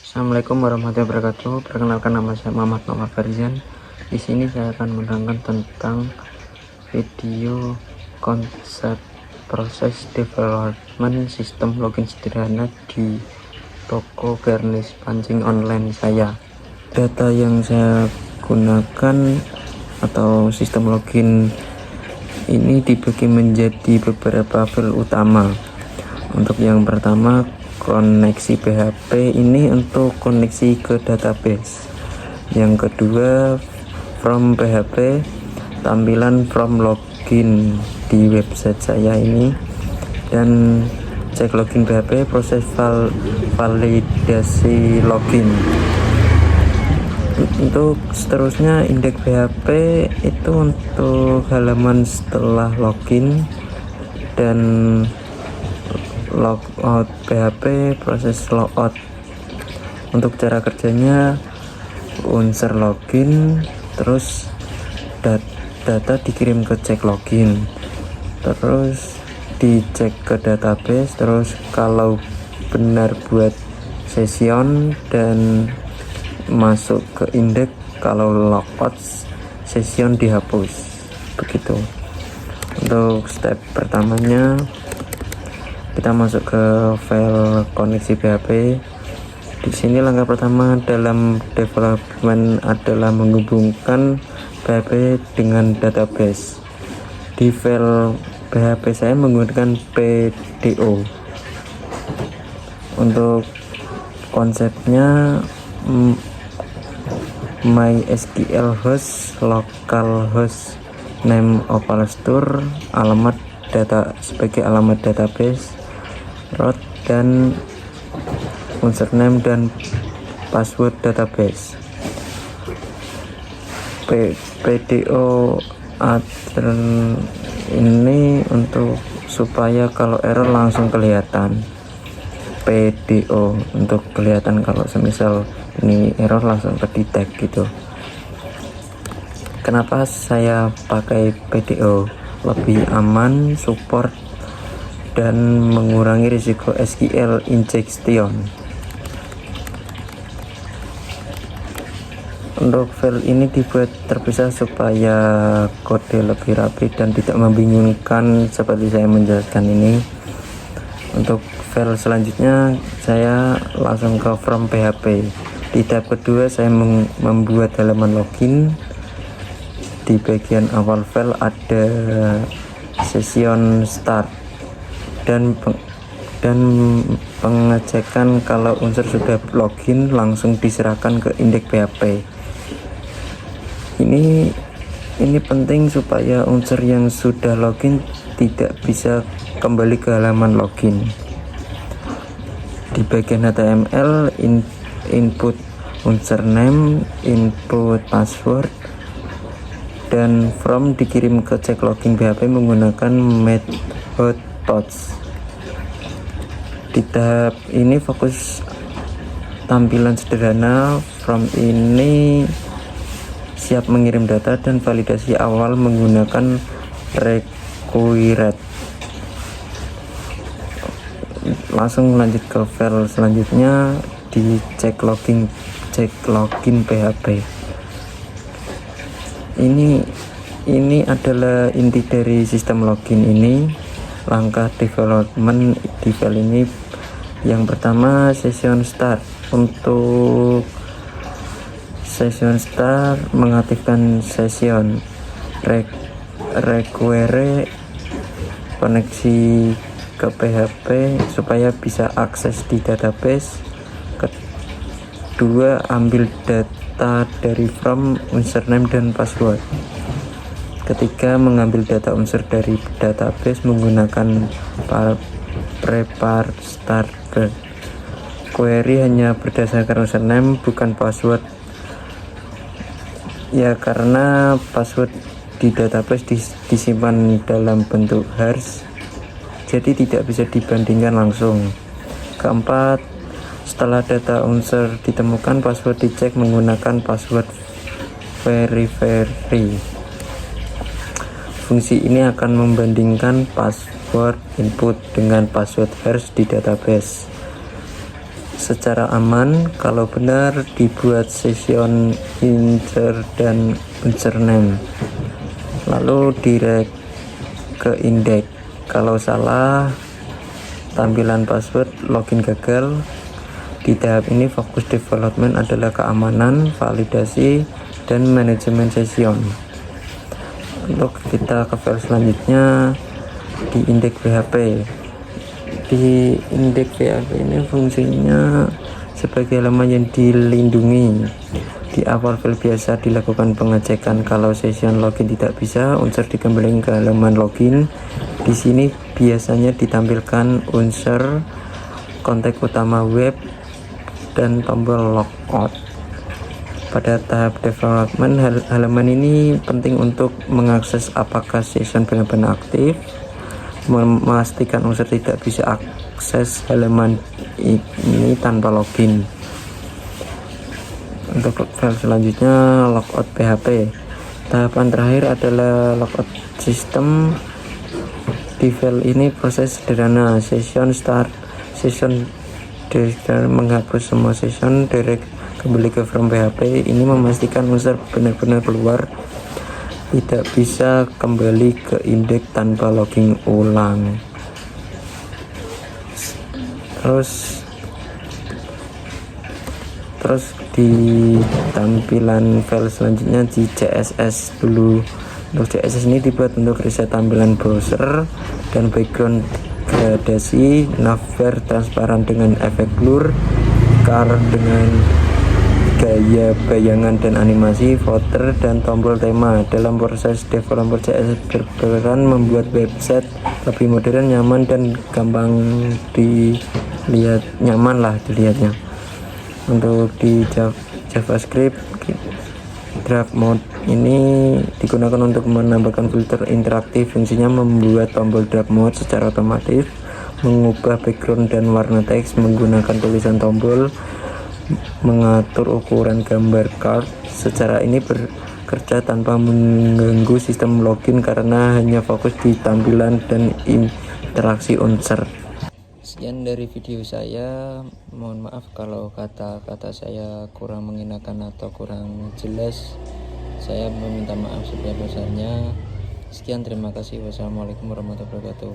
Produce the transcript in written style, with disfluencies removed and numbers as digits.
Assalamualaikum warahmatullahi wabarakatuh. Perkenalkan, nama saya Muhammad Noah Farizan. Di sini saya akan menerangkan tentang video konsep proses development sistem login sederhana di toko garnish pancing online saya. Data yang saya gunakan atau sistem login ini dibagi menjadi beberapa file utama. Untuk yang pertama, koneksi PHP ini untuk koneksi ke database. Yang kedua, from PHP, tampilan from login di website saya ini. Dan cek login PHP, proses validasi login. Untuk seterusnya, indeks PHP itu untuk halaman setelah login, dan logout PHP proses logout. Untuk cara kerjanya, unsur login, terus data dikirim ke cek login, terus dicek ke database, terus kalau benar buat session dan masuk ke indeks. Kalau logout session dihapus. Begitu. Untuk step pertamanya, kita masuk ke file koneksi PHP. Di sini langkah pertama dalam development adalah menghubungkan PHP dengan database. Di file PHP saya menggunakan PDO. Untuk konsepnya, MySQL host, localhost name opal store, alamat data sebagai alamat database, root dan username dan password database. PDO ini untuk supaya kalau error langsung kelihatan. PDO untuk kelihatan kalau semisal ini error langsung kedetek gitu. Kenapa saya pakai PDO? Lebih aman, support, dan mengurangi risiko SQL injection. Untuk file ini dibuat terpisah supaya kode lebih rapi dan tidak membingungkan seperti saya menjelaskan ini. Untuk file selanjutnya, saya langsung ke from PHP. Di tab kedua, saya membuat halaman login. Di bagian awal file ada session start dan pengecekan kalau unsur sudah login langsung diserahkan ke indeks PHP. Ini penting supaya unsur yang sudah login tidak bisa kembali ke halaman login. Di bagian HTML, input username, input password, dan from dikirim ke cek login PHP menggunakan method touch. Di tahap ini fokus tampilan sederhana. From ini siap mengirim data dan validasi awal menggunakan required. Langsung lanjut ke file selanjutnya, di cek login PHP. Ini adalah inti dari sistem login ini. Langkah development di file ini, yang pertama session start. Untuk session start, mengaktifkan session, require koneksi ke PHP supaya bisa akses di database. Kedua, ambil data dari from, username dan password. Ketiga, mengambil data unsur dari database menggunakan prepare starter. Query hanya berdasarkan username, bukan password. Ya, karena password di database disimpan dalam bentuk hash, jadi tidak bisa dibandingkan langsung. Keempat, setelah data unsur ditemukan, password dicek menggunakan password very. Fungsi ini akan membandingkan password input dengan password hash di database. secara aman. Kalau benar, dibuat session insert dan username, lalu direct ke index. Kalau salah, tampilan password login gagal. Di tahap ini fokus development adalah keamanan, validasi, dan manajemen session. Untuk kita ke file selanjutnya, di indeks PHP. Di indeks PHP ini fungsinya sebagai halaman yang dilindungi. Di awal file biasa dilakukan pengecekan. Kalau session login tidak bisa, unsur dikembalikan ke halaman login. Di sini biasanya ditampilkan unsur kontak utama web dan tombol logout. Pada tahap development, halaman ini penting untuk mengakses apakah session benar-benar aktif, memastikan unsur tidak bisa akses halaman ini tanpa login. Untuk file selanjutnya, logout PHP. Tahapan terakhir adalah logout sistem. Di file ini proses sederhana: session start, session dan menghapus semua session, direct kembali ke from PHP. Ini memastikan unsur benar-benar keluar, tidak bisa kembali ke indeks tanpa login ulang. Terus di tampilan file selanjutnya di CSS dulu. Untuk CSS ini dibuat untuk reset tampilan browser dan background gradasi, navbar transparan dengan efek blur, car dengan gaya bayangan dan animasi, footer, dan tombol tema. Dalam proses developer, CSS berperan membuat website lebih modern, nyaman, dan gampang dilihatnya. Untuk di JavaScript, drag mode ini digunakan untuk menambahkan filter interaktif. Fungsinya membuat tombol drag mode secara otomatis, mengubah background dan warna teks menggunakan tulisan tombol, mengatur ukuran gambar card. Secara ini bekerja tanpa mengganggu sistem login karena hanya fokus di tampilan dan interaksi unsur. Sekian dari video saya. Mohon maaf kalau kata-kata saya kurang mengenakan atau kurang jelas. Saya meminta maaf sebesar-besarnya. Sekian, terima kasih. Wassalamualaikum warahmatullahi wabarakatuh.